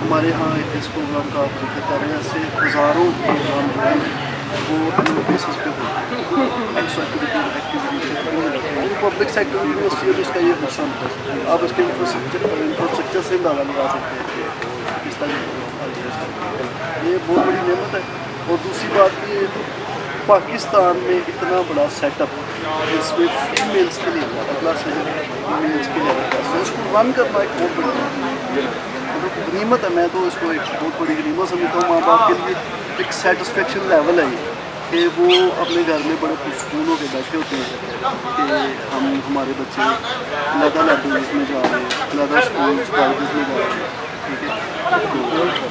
ہمارے یہاں اس پروگرام کا آپ ذکر کر رہے ہیں، ایسے ہزاروں پروگرام جو ہیں وہ اینول بیسس پہ ہوتے ہیں، extra curricular activities public sector university ہے تو اس کا یہ نقصان ہوتا ہے. آپ اس کے انفراسٹرکچر سے اندازہ لگا سکتے ہیں کہ کس طرح یہ بہت بڑی نعمت ہے. اور دوسری بات یہ پاکستان میں اتنا بڑا سیٹ اپ جس میں فیمیلس کے لیے کلاس فیمیلس کے لیے اس کو رن کرنا ایک بہت بڑی غنیمت ہے. میں تو اس کو ایک بہت بڑی غنیمت سمجھتا ہوں. ماں باپ کے لیے ایک سیٹسفیکشن لیول ہے یہ کہ وہ اپنے گھر میں بڑے پرسکون ہو کے بیٹھے ہوتے ہیں کہ ہمارے بچے علیحدہ لائبریریز میں جا رہے ہیں، علیحدہ اسکولس کالجز میں جا رہے ہیں. ٹھیک ہے، تو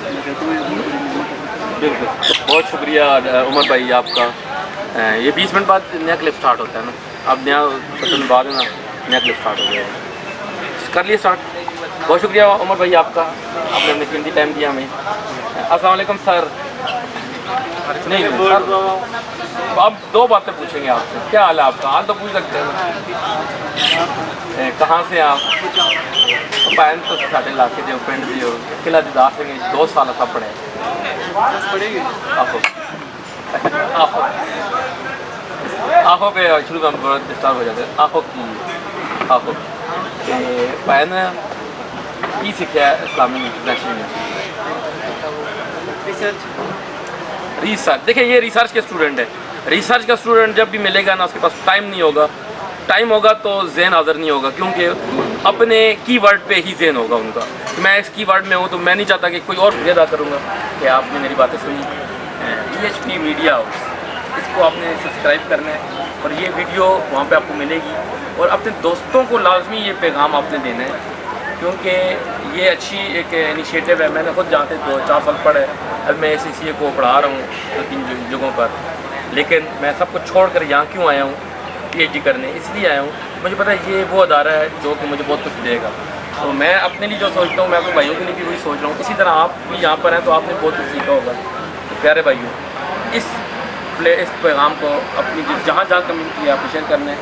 میں کہتا ہوں یہ بہت بڑی غنیمت ہے. بالکل، بہت شکریہ عمر بھائی آپ کا. یہ 20 منٹ بعد نیا کلپ سٹارٹ ہوتا ہے نا، اب نیا بٹن بعد ہے نا، نیا کلپ سٹارٹ ہو گیا ہے، کر لیے سٹارٹ. بہت شکریہ عمر بھائی آپ کا، آپ نے اپنے قیمتی ٹائم دیا ہمیں. السلام علیکم سر. نہیں سر، اب 2 باتیں پوچھیں گے آپ سے. کیا حال ہے آپ کا؟ حال تو پوچھ سکتے ہیں. کہاں سے آپ؟ پین تو ساڑھے علاقے جو پنڈ دی ہو قلعہ دیدار سے 2 سال تھا پڑھے آنکھوں پہ شروع میں ہم ڈسٹرب ہو جاتے ہیں. آنکھوں پین کی سیکھا ہے اسلامی انٹرنیشنل ریسرچ. دیکھیں یہ ریسرچ کے اسٹوڈنٹ ہے. ریسرچ کا اسٹوڈنٹ جب بھی ملے گا نا، اس کے پاس ٹائم ہوگا تو ذہن حاضر نہیں ہوگا، کیونکہ اپنے کی ورڈ پہ ہی ذہن ہوگا ان کا. میں اس کی ورڈ میں ہوں تو میں نہیں چاہتا کہ کوئی اور ادا کروں گا کہ آپ نے میری باتیں سنی. PHP میڈیا ہاؤس، اس کو آپ نے سبسکرائب کرنا ہے اور یہ ویڈیو وہاں پہ آپ کو ملے گی. اور اپنے دوستوں کو لازمی یہ پیغام آپ نے دینا ہے، کیونکہ یہ اچھی ایک انیشیٹو ہے. میں نے خود جاتے 2-4 سال پڑھے، اب میں SCCA کو پڑھا رہا ہوں 2-3 جگہوں پر. لیکن میں سب کو چھوڑ کر یہاں کیوں آیا ہوں PhD کرنے؟ اس لیے آیا ہوں مجھے پتہ ہے یہ وہ ادارہ ہے جو کہ مجھے بہت کچھ دے گا. تو میں اپنے لیے جو سوچتا ہوں میں اپنے بھائیوں کے لیے بھی وہی سوچ رہا ہوں. اسی طرح آپ بھی یہاں پر ہیں تو آپ نے بہت کچھ سیکھا ہوگا. تو پیارے بھائیوں، اس پیغام کو اپنی جہاں کمیونٹی ہے آپ کو شیئر کرنا ہے.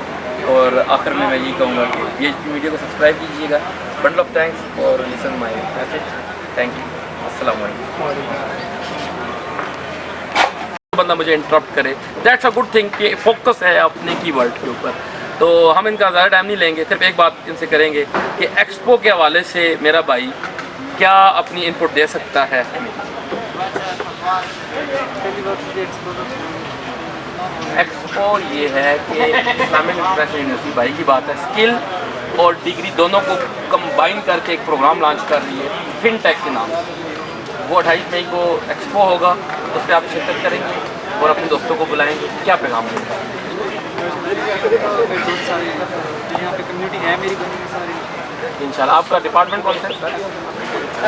اور آخر میں یہی کہوں گا کہ PHP میڈیا کو سبسکرائب کیجیے گا. Bundle of thanks for listen my message. Thank you. السلام علیکم. بندہ مجھے انٹرپٹ کرے، دیٹس اے گڈ تھنگ کہ فوکس ہے اپنے کی ورڈ کے اوپر. تو ہم ان کا زیادہ ٹائم نہیں لیں گے، صرف ایک بات ان سے کریں گے کہ ایکسپو کے حوالے سے میرا بھائی کیا اپنی انپٹ دے سکتا ہے ہمیں. ایکسپو یہ ہے کہ اسلامک انٹرنیشنل یونیورسٹی بھائی کی بات ہے، اسکل اور ڈگری دونوں کو کمبائن کر کے ایک پروگرام لانچ کر رہی ہے فن ٹیک کے نام سے. وہ 28 مئی کو ایکسپو ہوگا، اس پہ آپ شرکت کریں گے اور اپنے دوستوں کو بلائیں گے. کیا پیغام دیں گے؟ انشاءاللہ. آپ کا ڈپارٹمنٹ کون سا ہے؟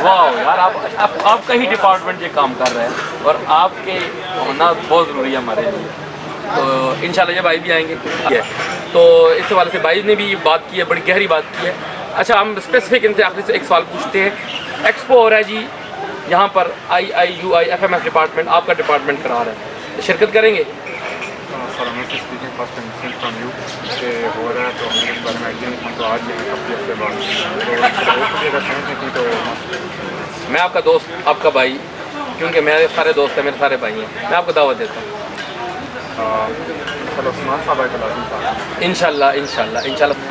واہ یار، آپ کا ہی ڈپارٹمنٹ یہ کام کر رہا ہے اور آپ کے ہونا بہت ضروری ہے ہمارے لیے. تو انشاءاللہ یہ بھائی بھی آئیں گے. تو اس حوالے سے بھائی نے بھی بات کی ہے، بڑی گہری بات کی ہے. اچھا، ہم اسپیسیفک ان سے آخری سے ایک سوال پوچھتے ہیں. ایکسپو ہو رہا ہے جی یہاں پر، IIUI FMS ڈپارٹمنٹ، آپ کا ڈپارٹمنٹ کرا رہا ہے، شرکت کریں گے؟ سر ہمیں speaking first and from you کہ ہو رہا ہے تو ہم اس بارے میں آئیڈیا نہیں تو آج یہ کافی عرصے بعد تو میں آپ کا دوست، آپ کا بھائی، کیونکہ میرے سارے دوست ہیں، میرے سارے بھائی ہیں، میں آپ کو دعوت دیتا ہوں. عثمان صاحب کا لازم تھا انشاءاللہ.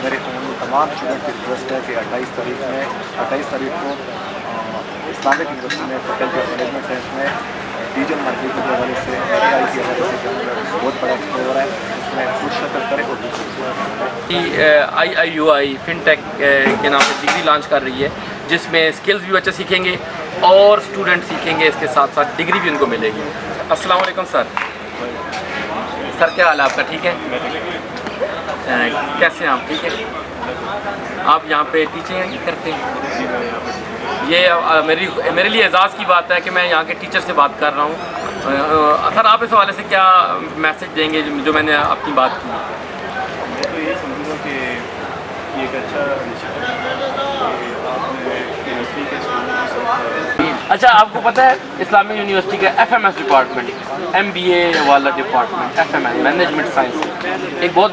میرے تمام اسٹوڈنٹ کی ریکویسٹ ہے کہ 28 تاریخ کو اسلامک یونیورسٹی میں فیکلٹی آف مینجمنٹ سائنس میں ڈیجیٹل مارکیٹنگ کے حوالے سے AI کے حوالے سے بہت بڑا ایکسپو ہو رہا ہے. اس میں خود شرکت کرے اور دوسری IIUI فن ٹیک کے نام سے ڈگری لانچ کر رہی ہے، جس میں اسکلز بھی بچے سیکھیں گے اور اسٹوڈنٹ سیکھیں گے، اس کے ساتھ ساتھ ڈگری بھی ان کو ملے گی. السلام علیکم سر. سر کیا حال ہے آپ کا؟ ٹھیک ہے. کیسے ہیں آپ؟ ٹھیک ہے. آپ یہاں پہ ٹیچنگ کرتے ہیں؟ یہ میرے لیے اعزاز کی بات ہے کہ میں یہاں کے ٹیچر سے بات کر رہا ہوں. سر آپ اس حوالے سے کیا میسج دیں گے جو میں نے اپنی بات کی؟ میں تو یہی سمجھوں گا کہ یہ ایک اچھا انیشیٹو ہے کہ آپ نے یونیورسٹی کے اسٹوڈنٹ. اچھا، آپ کو پتہ ہے اسلامی یونیورسٹی کا FMS ڈپارٹمنٹ، MBA والا ڈپارٹمنٹ، FMS مینجمنٹ سائنس، ایک بہت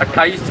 28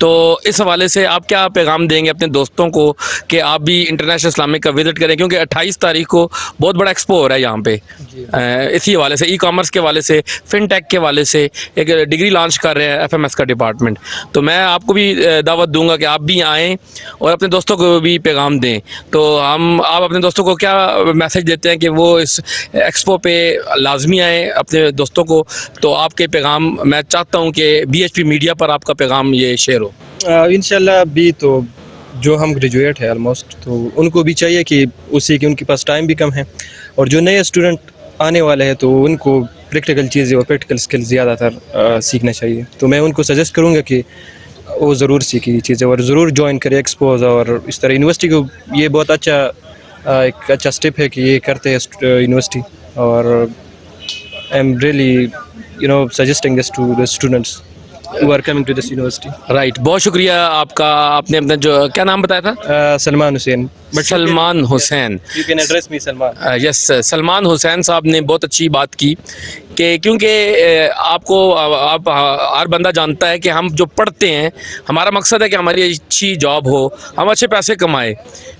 تو اس حوالے سے آپ کیا پیغام دیں گے اپنے دوستوں کو کہ آپ بھی انٹرنیشنل اسلامک کا وزٹ کریں، کیونکہ 28 تاریخ کو بہت بڑا ایکسپو ہو رہا ہے یہاں پہ، اسی حوالے سے ای کامرس کے حوالے سے، فن ٹیک کے حوالے سے ایک ڈگری لانچ کر رہے ہیں FMS کا ڈپارٹمنٹ. تو میں آپ کو بھی دعوت دوں گا کہ آپ بھی آئیں اور اپنے دوستوں کو بھی پیغام دیں. تو آپ اپنے دوستوں کو کیا میسج دیتے ہیں کہ وہ اس ایکسپو پہ لازمی آئیں اپنے دوستوں کو؟ تو آپ کے پیغام میں چاہتا ہوں کہ BHP میڈیا پر آپ کا پیغام یہ شیئر ہو. انشاءاللہ ابھی تو جو ہم گریجویٹ ہیں آلموسٹ، تو ان کو بھی چاہیے کہ اسی کہ ان کے پاس ٹائم بھی کم ہے، اور جو نئے اسٹوڈنٹ آنے والے ہیں تو ان کو پریکٹیکل چیزیں اور پریکٹیکل اسکل زیادہ تر سیکھنا چاہیے. تو میں ان کو سجیسٹ کروں گا کہ وہ ضرور سیکھیں یہ چیزیں اور ضرور جوائن کرے ایکسپوز. اور اس طرح یونیورسٹی کو یہ بہت اچھا ایک اچھا اسٹیپ ہے کہ یہ کرتے ہیں یونیورسٹی. اور I am really suggesting this to the students who are coming to this university. Right, بہت شکریہ آپ کا. آپ نے اپنا جو کیا نام بتایا تھا؟ سلمان حسین. سلمان حسین. You can address me Salman. یس، سلمان حسین صاحب نے بہت اچھی بات کی کہ کیونکہ آپ ہر بندہ جانتا ہے کہ ہم جو پڑھتے ہیں ہمارا مقصد ہے کہ ہماری اچھی جاب ہو، ہم اچھے پیسے کمائیں،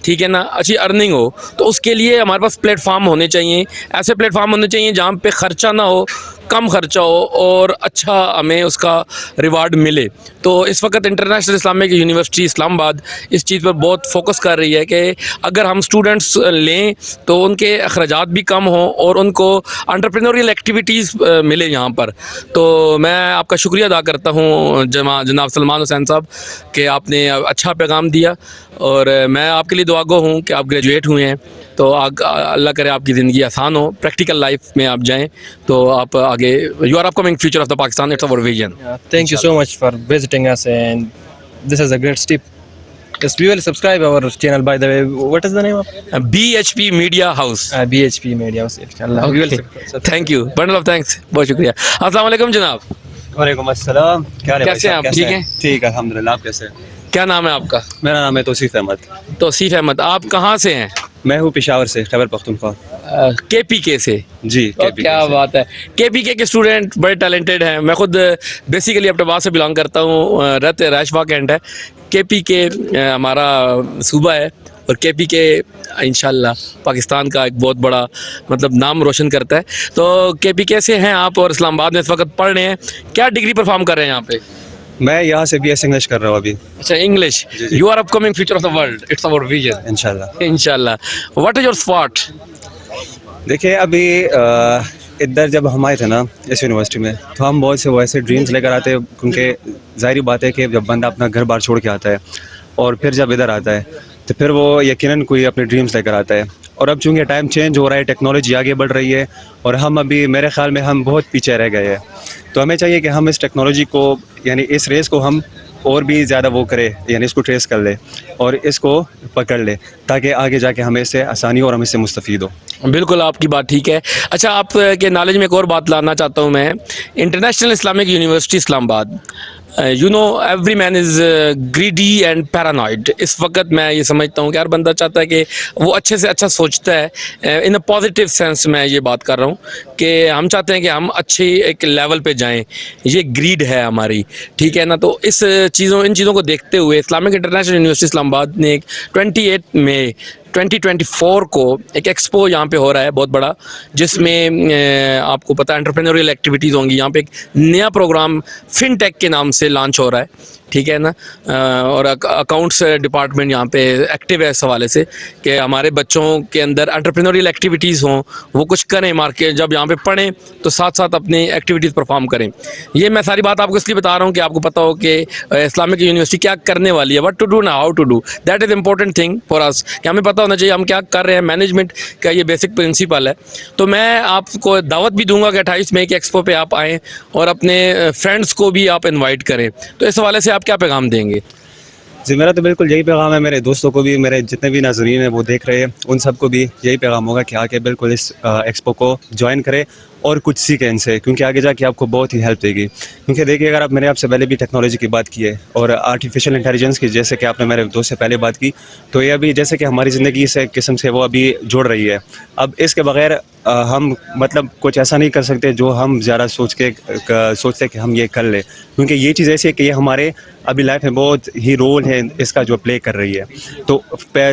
ٹھیک ہے نا، اچھی ارننگ ہو. تو اس کے لیے ہمارے پاس پلیٹ فارم ہونے چاہیے، ایسے پلیٹ فارم ہونے چاہیے جہاں پہ خرچہ نہ ہو، کم خرچہ ہو اور اچھا ہمیں اس کا ریوارڈ ملے. تو اس وقت انٹرنیشنل اسلامک یونیورسٹی اسلام آباد اس چیز پر بہت فوکس کر رہی ہے کہ اگر ہم اسٹوڈنٹس لیں تو ان کے اخراجات بھی کم ہوں اور ان کو انٹرپرینوریل ایکٹیویٹیز ملے یہاں پر. تو میں آپ کا شکریہ ادا کرتا ہوں جناب سلمان حسین صاحب کہ آپ نے اچھا پیغام دیا، اور میں آپ کے لیے دعا گو ہوں کہ آپ گریجویٹ ہوئے ہیں تو اللہ کرے آپ کی زندگی آسان ہو، پریکٹیکل لائف میں آپ جائیں تو آپ آگے you are upcoming future of the Pakistan. It's our vision. Thank you so much for visiting us, and this is a great step. Yes, we will subscribe our channel, by the way. What is the name of BHP Media House. BHP Media House. Inshallah. We will subscribe. Thank you, bundle of thanks. بہت شکریہ. السلام علیکم جناب. وعلیکم السلام. کیا حال ہے؟ کیسے ہیں آپ؟ ٹھیک ہیں؟ ٹھیک ہے الحمدللہ. آپ کیسے ہیں؟ کیا نام ہے آپ کا؟ میرا نام ہے توصیف احمد. توصیف احمد. آپ کہاں سے ہیں؟ میں ہوں پشاور سے، خیبر پختونخوا. KPK سے. جی. کیا بات ہے. KPK کے اسٹوڈنٹ بڑے ٹیلنٹڈ ہیں. میں خود بیسیکلی اپنے باغ سے بلانگ کرتا ہوں، رہائش باغ کینٹ ہے. KPK ہمارا صوبہ ہے، اور KPK انشاءاللہ پاکستان کا ایک بہت بڑا مطلب نام روشن کرتا ہے. تو KPK سے ہیں آپ اور اسلام آباد میں اس وقت پڑھ رہے ہیں. کیا ڈگری پرفارم کر رہے ہیں یہاں پہ؟ میں یہاں سے BS انگلش کر رہا ہوں ابھی. اچھا، English. You are upcoming future of the world. It's our vision. انشاءاللہ. What is your spot? دیکھیے ابھی ادھر جب ہم آئے تھے نا اس یونیورسٹی میں تو ہم بہت سے ویسے ڈریمز لے کر آتے ہیں، کیونکہ ظاہری بات ہے کہ جب بندہ اپنا گھر بار چھوڑ کے آتا ہے اور پھر جب ادھر آتا ہے تو پھر وہ یقیناً کوئی اپنے ڈریمز لے کر آتا ہے. اور اب چونکہ ٹائم چینج ہو رہا ہے، ٹیکنالوجی آگے بڑھ رہی ہے، اور ہم ابھی میرے خیال میں ہم بہت پیچھے رہ گئے ہیں. تو ہمیں چاہیے کہ ہم اس ٹیکنالوجی کو، یعنی اس ریس کو ہم اور بھی زیادہ وہ کرے، یعنی اس کو ٹریس کر لے اور اس کو پکڑ لے، تاکہ آگے جا کے ہمیں اس سے آسانی اور ہم اس سے مستفید ہو. بالکل آپ کی بات ٹھیک ہے. اچھا، آپ کے نالج میں ایک اور بات لانا چاہتا ہوں میں. International Islamic university Islamabad, you know every man is greedy and paranoid. اس وقت میں یہ سمجھتا ہوں کہ ہر بندہ چاہتا ہے کہ وہ اچھے سے اچھا سوچتا ہے. ان اے پازیٹیو سینس میں یہ بات کر رہا ہوں کہ ہم چاہتے ہیں کہ ہم اچھی ایک لیول پہ جائیں. یہ گریڈ ہے ہماری، ٹھیک ہے نا. تو ان چیزوں کو دیکھتے ہوئے اسلامک انٹرنیشنل یونیورسٹی اسلام آباد نے 28 مئی 2024 کو ایک ایکسپو یہاں پہ ہو رہا ہے بہت بڑا، جس میں آپ کو پتہ ہے انٹرپرینوریل ایکٹیویٹیز ہوں گی. یہاں پہ ایک نیا پروگرام فن ٹیک کے نام سے لانچ ہو رہا ہے، ٹھیک ہے نا. اور اکاؤنٹس ڈپارٹمنٹ یہاں پہ ایکٹیو ہے اس حوالے سے کہ ہمارے بچوں کے اندر انٹرپرینوریل ایکٹیویٹیز ہوں، وہ کچھ کریں مارکیٹ، جب یہاں پہ پڑھیں تو ساتھ ساتھ اپنی ایکٹیویٹیز پرفارم کریں. یہ میں ساری بات آپ کو اس لیے بتا رہا ہوں کہ آپ کو پتہ ہو کہ اسلامک یونیورسٹی کیا کرنے والی ہے. وٹ ٹو ڈو نا، how to do. That is important thing for us, کہ ہمیں پتہ ہونا چاہیے ہم کیا کر رہے ہیں. مینجمنٹ کا یہ بیسک پرنسپل ہے. تو میں آپ کو دعوت بھی دوں گا کہ 28 مئی کے ایکسپو پہ آپ آئیں اور اپنے فرینڈس کو بھی آپ انوائٹ کریں. تو اس حوالے سے آپ کیا پیغام دیں گے؟ جی میرا تو بالکل یہی پیغام ہے. میرے دوستوں کو بھی، میرے جتنے بھی ناظرین ہیں وہ دیکھ رہے ہیں، ان سب کو بھی یہی پیغام ہوگا کہ آ کے بالکل اس ایکسپو کو جوائن کرے اور کچھ سیکھیں ان سے, کیونکہ آگے جا کے آپ کو بہت ہی ہیلپ دے گی. کیونکہ دیکھیے اگر آپ, میں نے آپ سے پہلے بھی ٹیکنالوجی کی بات کی ہے اور آرٹیفیشیل انٹیلیجنس کی, جیسے کہ آپ نے میرے دوست سے پہلے بات کی, تو یہ ابھی جیسے کہ ہماری زندگی سے ایک قسم سے وہ ابھی جڑ رہی ہے. اب اس کے بغیر ہم مطلب کچھ ایسا نہیں کر سکتے جو ہم زیادہ سوچتے کہ ہم یہ کر لیں, کیونکہ یہ چیز ایسی ہے کہ یہ ہمارے ابھی لائف میں بہت ہی رول ہے اس کا جو پلے کر رہی ہے. تو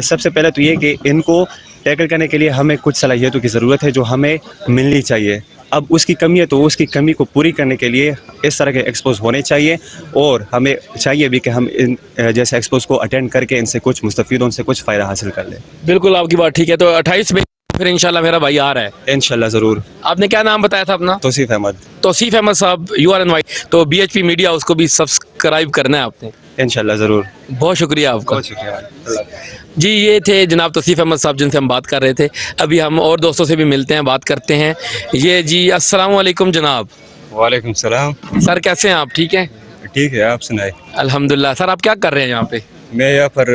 سب سے پہلے تو یہ کہ ان کو ٹیکل کرنے کے لیے ہمیں کچھ صلاحیتوں کی ضرورت ہے جو ہمیں ملنی چاہیے. اب اس کی کمی ہے تو اس کی کمی کو پوری کرنے کے لیے اس طرح کے ایکسپوز ہونے چاہیے, اور ہمیں چاہیے بھی کہ ہم ان جیسے ایکسپوز کو اٹینڈ کر کے ان سے کچھ مستفید, ان سے کچھ فائدہ حاصل کر لیں. بالکل آپ کی بات ٹھیک ہے. تو 28 میں پھر انشاءاللہ میرا بھائی آ رہا ہے. انشاءاللہ ضرور. آپ نے کیا نام بتایا تھا اپنا؟ توصیف احمد. توصیف احمد صاحب, یو آر انوائٹ. تو BHP میڈیا اس کو بھی سبسکرائب کرنا ہے آپ نے. انشاءاللہ ضرور. بہت شکریہ آپ کا. بہت شکریہ. جی یہ تھے جناب توصیف احمد صاحب جن سے ہم بات کر رہے تھے. ابھی ہم اور دوستوں سے بھی ملتے ہیں, بات کرتے ہیں. یہ جی السلام علیکم جناب. وعلیکم السلام. سر کیسے ہیں آپ؟ ٹھیک ہیں؟ ٹھیک ہے, آپ سنائیں. الحمدللہ. سر آپ کیا کر رہے ہیں یہاں پہ؟ میں یہاں پر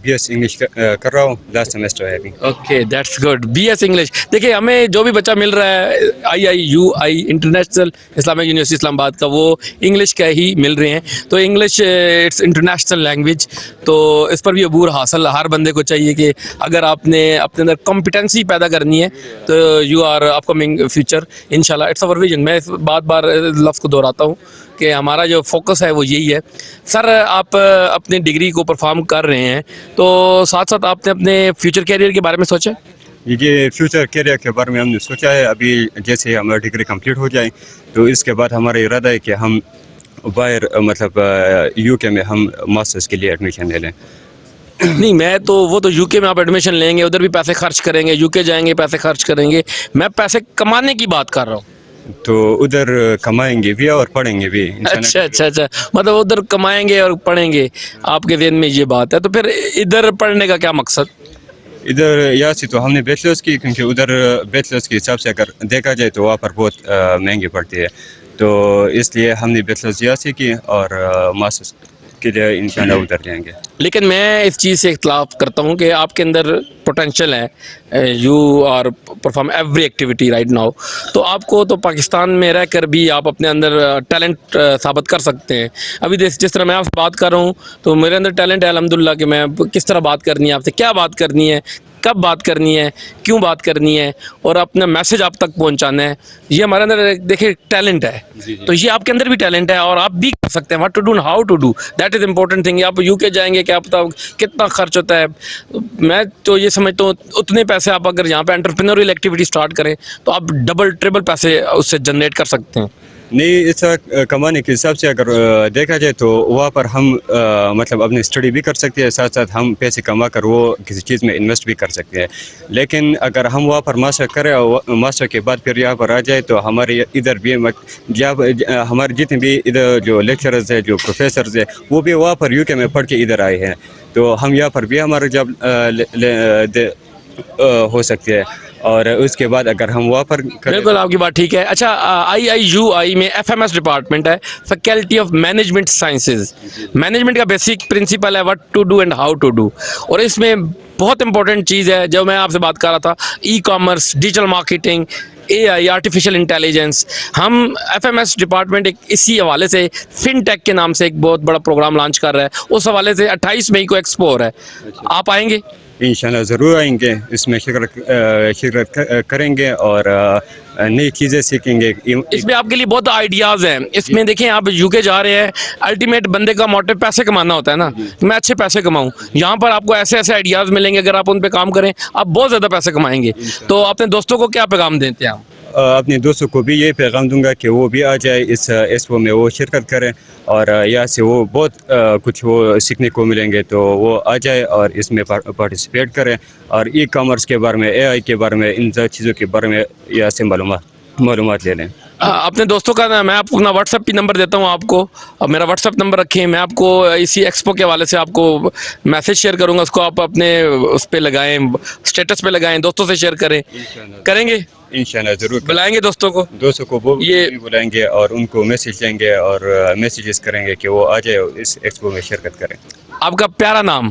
BS انگلش کر رہا ہوں, لاسٹ سیمسٹر ہے ابھی. Okay that's good. BS English. دیکھیے ہمیں جو بھی بچہ مل رہا ہے IIUI انٹرنیشنل اسلامک یونیورسٹی اسلام آباد کا, وہ انگلش کا ہی مل رہے ہیں. تو انگلش اٹس انٹرنیشنل لینگویج, تو اس پر بھی عبور حاصل ہر بندے کو چاہیے کہ اگر آپ نے اپنے اندر کمپیٹنسی پیدا کرنی ہے تو you are upcoming future انشاءاللہ. It's our vision. میں بار بار لفظ کو دہراتا ہوں کہ ہمارا جو فوکس ہے وہ یہی ہے. سر آپ اپنی ڈگری کو پرفارم کر رہے ہیں, تو ساتھ ساتھ آپ نے اپنے فیوچر کیریئر کے بارے میں سوچا؟ یہ فیوچر کیریئر کے بارے میں ہم نے سوچا ہے. ابھی جیسے ہماری ڈگری کمپلیٹ ہو جائے تو اس کے بعد ہمارا ارادہ ہے کہ ہم باہر مطلب UK میں ہم ماسٹرز کے لیے ایڈمیشن لے لیں. نہیں میں تو وہ تو UK میں آپ ایڈمیشن لیں گے, ادھر بھی پیسے خرچ کریں گے, UK جائیں گے پیسے خرچ کریں گے. میں پیسے کمانے کی بات کر رہا ہوں. تو ادھر کمائیں گے بھی اور پڑھیں گے بھی. اچھا مطلب ادھر کمائیں گے اور پڑھیں گے, آپ کے ذہن میں یہ بات ہے. تو پھر ادھر پڑھنے کا کیا مقصد؟ ادھر یہاں سے تو ہم نے بیچلرس کی, کیونکہ ادھر بیچلرس کے حساب سے اگر دیکھا جائے تو وہاں پر بہت مہنگی پڑتی ہے, تو اس لیے ہم نے بیچلرس یہاں سے کی اور ماسٹرس کے لیے انشاءاللہ ادھر جائیں گے. لیکن میں اس چیز سے اختلاف کرتا ہوں کہ آپ کے اندر پوٹینشیل ہے, you are perform every activity right now. تو آپ کو تو پاکستان میں رہ کر بھی آپ اپنے اندر ٹیلنٹ ثابت کر سکتے ہیں. ابھی جس طرح میں آپ سے بات کر رہا ہوں تو میرے اندر ٹیلنٹ ہے الحمدللہ, کہ میں کس طرح بات کرنی ہے آپ سے, کیا بات کرنی ہے, کب بات کرنی ہے, کیوں بات کرنی ہے, اور اپنا میسج آپ تک پہنچانا ہے. یہ ہمارے اندر دیکھیں ٹیلنٹ ہے. تو یہ آپ کے اندر بھی ٹیلنٹ ہے اور آپ بھی کر سکتے ہیں. What to do, how to do, that is important thing. آپ UK جائیں گے, کیا پتا کتنا خرچ ہوتا ہے. میں تو یہ سمجھتا ہوں اتنے پیسے آپ اگر یہاں پہ انٹرپرینوریل ایکٹیویٹی سٹارٹ کریں تو آپ ڈبل ٹریبل پیسے اس سے جنریٹ کر سکتے ہیں. نہیں, اس طرح کمانے کے حساب سے اگر دیکھا جائے تو وہاں پر ہم مطلب اپنی اسٹڈی بھی کر سکتے ہیں, ساتھ ساتھ ہم پیسے کما کر وہ کسی چیز میں انویسٹ بھی کر سکتے ہیں. لیکن اگر ہم وہاں پر ماسٹر کریں اور ماسٹر کے بعد پھر یہاں پر آ جائے تو ہمارے ادھر بھی ہمارے جتنے بھی ادھر جو لیکچرز ہیں, جو پروفیسرز ہیں, وہ بھی وہاں پر UK میں پڑھ کے ادھر آئے ہیں. تو ہم یہاں پر بھی ہمارا جاب ہو سکتے ہیں, اور اس کے بعد اگر ہم وہاں پر بالکل آپ کی بات ٹھیک ہے. اچھا IIUI میں FMS ڈپارٹمنٹ ہے, faculty of management sciences. Management کا بیسک پرنسپل ہے what to do and how to do, اور اس میں بہت امپورٹنٹ چیز ہے جو میں آپ سے بات کر رہا تھا, e-commerce, digital marketing, AI artificial intelligence. ہم FMS ڈپارٹمنٹ ایک اسی حوالے سے فن ٹیک کے نام سے ایک بہت بڑا پروگرام لانچ کر رہا ہے. اس حوالے سے 28 مئی کو ایکسپو ہو رہا ہے, آپ آئیں گے؟ انشاءاللہ ضرور آئیں گے, اس میں شرکت کریں گے اور نئی چیزیں سیکھیں گے. اس میں آپ کے لیے بہت آئیڈیاز ہیں. اس میں دیکھیں آپ UK جا رہے ہیں, الٹیمیٹ بندے کا موٹو پیسے کمانا ہوتا ہے نا, میں اچھے پیسے کماؤں. یہاں پر آپ کو ایسے ایسے آئیڈیاز ملیں گے, اگر آپ ان پہ کام کریں آپ بہت زیادہ پیسے کمائیں گے. تو اپنے دوستوں کو کیا پیغام دیتے ہیں آپ؟ اپنے دوستوں کو بھی یہ پیغام دوں گا کہ وہ بھی آ جائے اس ایکسپو میں, وہ شرکت کریں اور یہاں سے وہ بہت کچھ وہ سیکھنے کو ملیں گے. تو وہ آ جائے اور اس میں پارٹیسپیٹ کریں, اور ای-کامرس کے بارے میں, AI کے بارے میں, ان چیزوں کے بارے میں یہاں سے معلومات لے لیں. اپنے دوستوں کا میں آپ کو اپنا واٹس ایپ پہ نمبر دیتا ہوں آپ کو, اور میرا واٹس ایپ نمبر رکھیں. میں آپ کو اسی ایکسپو کے حوالے سے آپ کو میسج شیئر کروں گا, اس کو آپ اپنے اس پہ لگائیں, اسٹیٹس پہ لگائیں, دوستوں سے شیئر کریں گے انشاءاللہ ضرور. بلائیں گے دوستوں کو یہ بلائیں گے اور ان کو میسج دیں گے اور میسیجز کریں گے کہ وہ آ جائے اس ایکسپو میں شرکت کریں. آپ کا پیارا نام؟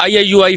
IIUI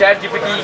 ChatGPT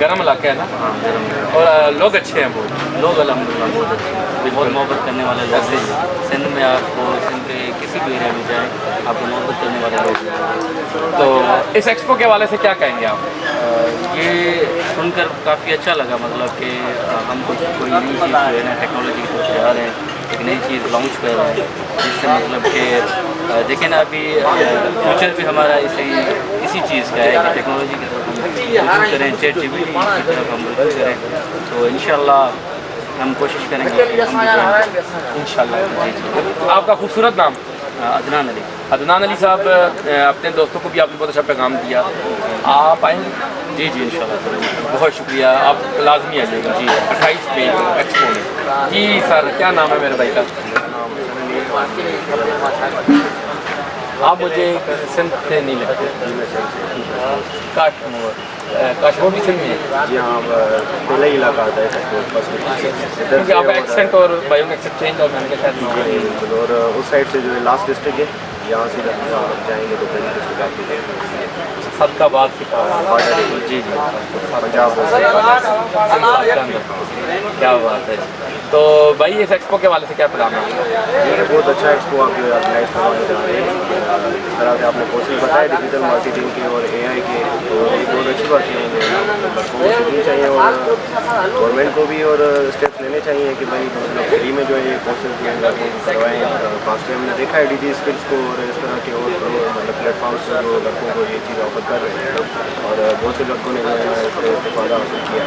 گرم علاقہ ہے نا, ہاں گرم ہے. اور لوگ اچھے ہیں بہت. لوگ الحمدللہ بہت اچھے ہیں, بہت محبت کرنے والے لوگ ہیں. سندھ میں آپ کو سندھ کے کسی بھی ایریا میں جائیں آپ کو محبت کرنے والے لوگ ہیں. تو اس ایکسپو کے حوالے سے کیا کہیں گے آپ؟ یہ سن کر کافی اچھا لگا, مطلب کہ ہم کچھ کوئی نئی چیز جو ہے نا ٹیکنالوجی کی طرف جا رہے ہیں, ایک نئی چیز لانچ کر رہے ہیں, جس سے مطلب کہ دیکھیں نا ابھی فیوچر بھی ہمارا اسی چیز کا ہے کہ ٹیکنالوجی کی طرف ہم رجوع کریں, چیٹ جی پی ٹی کی طرف ہم رجوع کریں. تو انشاءاللہ ہم کوشش کریں گے انشاءاللہ. آپ کا خوبصورت نام؟ عدنان علی. عدنان علی صاحب, اپنے دوستوں کو بھی آپ نے بہت اچھا پیغام دیا, آپ آئیں گے؟ جی جی انشاءاللہ. بہت شکریہ, آپ لازمی آ جائے گا. جی 28 مئی ایکسپو میں. جی سر, کیا نام ہے میرے بھائی کا؟ آپ مجھے سندھ سے نہیں لگتے. کاشمور بھی سندھ میں ہے؟ جی ہاں, پہلا ہی علاقہ آتا ہے کیونکہ آپ کا ایکسینٹ اور بائیو کا چینج اور میں نے کہا شاید. اور اس سائڈ سے جو ہے لاسٹ ڈسٹرکٹ ہے, یہاں سے آپ جائیں گے تو پہلی ڈسٹرکٹ آپ کی صدقہ بات کی جی جی پنجاب. کیا بات ہے. تو بھائی اس ایکسپو کے حوالے سے کیا پیغام ہے؟ یہ بہت اچھا ایکسپو آپ جو ہے آرگنائز کروانے جا رہے ہیں. جس طرح سے آپ نے کوشش بتایا ڈیجیٹل مارکیٹنگ کے اور اے آئی کے, تو یہ بہت اچھی بات ہے. لڑکوں کو سیکھنی چاہیے اور گورنمنٹ کو بھی اور اسٹیپس لینے چاہیے کہ بھائی مطلب فری میں جو ہے یہ کورسز جو ہے لڑکوں کو کروائیں. پاس میں ہم نے دیکھا ہے ڈی جی اسکلس کو اور اس طرح کے اور مطلب پلیٹ فارمس جو لڑکوں کو یہ چیز آفر کر رہے ہیں, اور بہت سے لڑکوں نے جو ہے اس سے استفادہ حاصل کیا.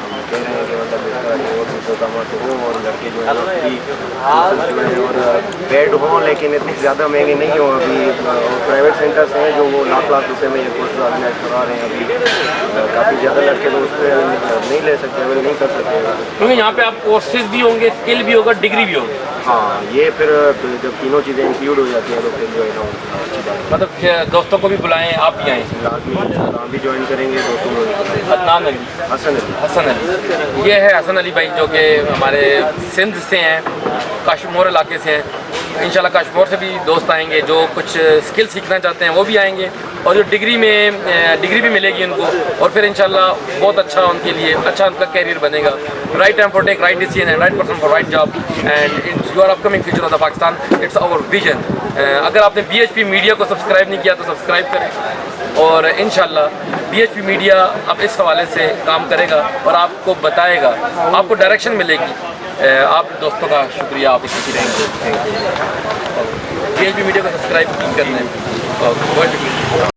ہم کہہ رہے ہیں کہ مطلب اس طرح کے اور بھی پروگرامات ہوں اور لڑکے جو ہے فری جو ہے اور بیڈ ہوں لیکن اتنے زیادہ مہنگے نہیں ہوں. ابھی پرائیویٹ سینٹرس ہیں جو وہ لاکھ روپے میں یہ کورسز آرگنائز کروا رہے ہیں. ابھی کافی زیادہ لڑکے تو اس پہ نہیں لے سکتے, اویل نہیں کر سکتے. کیونکہ یہاں پہ آپ کورسز بھی ہوں گے, اسکل بھی ہوگا, ڈگری بھی ہوگی. ہاں, یہ پھر جب تینوں چیزیں انکلوڈ ہو جاتی ہیں تو پھر جو ہے نا اچھی بات ہے. مطلب دوستوں کو بھی بلائیں, آپ بھی آئیں. لازمی ہم بھی جوائن کریں گے دوستوں کو. عدنان علی, حسن علی, یہ ہے حسن علی بھائی جو کہ ہمارے سندھ سے ہیں, کاشمور علاقے سے ہیں. انشاءاللہ کاشمور سے بھی دوست آئیں گے جو کچھ اسکل سیکھنا چاہتے ہیں, وہ بھی آئیں گے. اور جو ڈگری بھی ملے گی ان کو, اور پھر انشاءاللہ بہت اچھا ان کے لیے اچھا ان کا کیریئر بنے گا. Right time for take right decision and right person for right job, and it's your upcoming future of the Pakistan, it's our vision. اگر آپ نے بی ایچ پی میڈیا کو سبسکرائب نہیں کیا تو سبسکرائب کریں, اور انشاءاللہ بی ایچ پی میڈیا اب اس حوالے سے کام کرے گا اور آپ کو بتائے گا, آپ کو ڈائریکشن ملے گی. آپ دوستوں کا شکریہ, آپ اسی رہیں گے. بی ایچ پی میڈیا کو سبسکرائب کرنا ہے. بہت شکریہ.